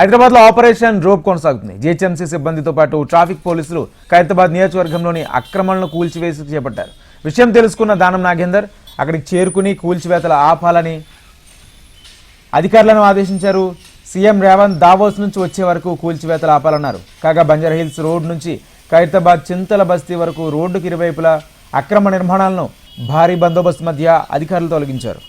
హైదరాబాద్ లో operation rope కొనసాగుతుంది. GHMC సిబ్బందితో పాటు ట్రాఫిక్ పోలీసులు ఖైరతాబాద్ నియోజకవర్గంలోని అక్రమణలను కూల్చివేసి చేపట్టారు. విషయం తెలుసుకున్న దానం నాగేందర్ అక్కడికి చేరుకుని కూల్చివేతలు ఆపాలని అధికారులను ఆదేశించారు. సీఎం రేవంత్ దావోస్ నుంచి వచ్చే వరకు కూల్చివేతలు ఆపాలన్నారు. కాగా బంజారాహిల్స్ రోడ్ నుంచి ఖైరతాబాద్ చింతల బస్తీ వరకు రోడ్డుకి ఇరువైపులా అక్రమ నిర్మాణాలను భారీ బందోబస్తు మధ్య అధికారులు తొలగించారు.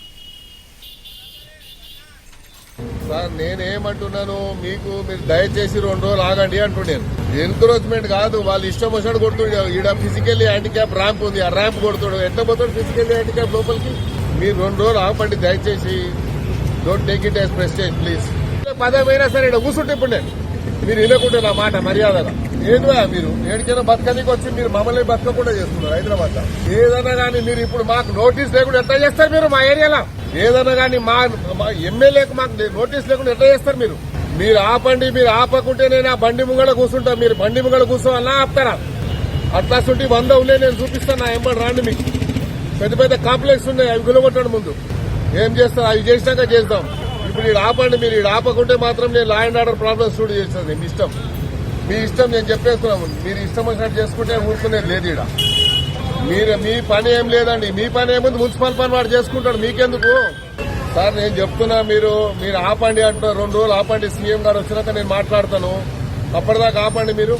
సార్ నేనేమంటున్నాను, మీరు దయచేసి 2 రోజులు ఆగండి అంటున్నాను. ఎన్క్రోచ్మెంట్ కాదు, వాళ్ళు ఇష్టం వచ్చినట్టు కొడుతుండే. ఈడ ఫిజికల్లీ హ్యాండిక్యాప్ ర్యాంప్ ఉంది, ఆ ర్యాంప్ కొడుతుడు. ఎట్లా పోతాడు ఫిజికల్లీ హ్యాండిక్యాప్ లోపలికి? మీరు 2 రోజులు ఆపండి దయచేసి. Don't take it as prestige please. పదమైనా సరే ఇక్కడ కూర్చుంటే ఇప్పుడు నేను మీరు వినకుంటే నా మాట మర్యాదగా ఏదివా మీరు ఏడికైనా బతకనికి వచ్చి మీరు మమ్మల్ని బతకకుండా చేస్తున్నారు హైదరాబాద్. ఏదైనా కానీ మీరు ఇప్పుడు మాకు నోటీస్ లేకుండా ఎట్లా చేస్తారు? మీరు మా ఏరియాలో ఏదైనా కానీ మా ఎమ్మెల్యేకు మాకు నోటీస్ లేకుండా ఎట్లా చేస్తారు? మీరు ఆపండి. మీరు ఆపకుంటే నేను ఆ బండి ముంగడ కూర్చుంటా. మీరు బండి ముంగడ కూర్చోవాలన్నా ఆపుతారా? అట్లా సుంటి 100 ఉన్నాయి, నేను చూపిస్తాను. నా ఎంబడి రాండి. మీకు పెద్ద పెద్ద కాంప్లెక్స్ ఉన్నాయి, అవి గులగొట్టండి. ముందు ఏం చేస్తారు అవి చేసినాక చేద్దాం. ఇప్పుడు ఈడ ఆపండి. మీరు ఈడ ఆపకుంటే మాత్రం నేను law and order problems studio చేస్తాను. మీ ఇష్టం నేను చెప్పేస్తున్నాము. మీరు ఇష్టం వచ్చినట్టు చేసుకుంటే ఊరుకునేది లేదు. ఈడ మీ పని ఏం లేదండి. మీ పని ఏముంది? మున్సిపల్ పని వాడు చేసుకుంటాడు, మీకెందుకు? సార్ నేను చెప్తున్నా, మీరు ఆపండి అంటున్నారు. 2 రోజులు ఆపండి. సీఎం గారు వచ్చినాక నేను మాట్లాడతాను. అప్పటిదాకా ఆపండి మీరు.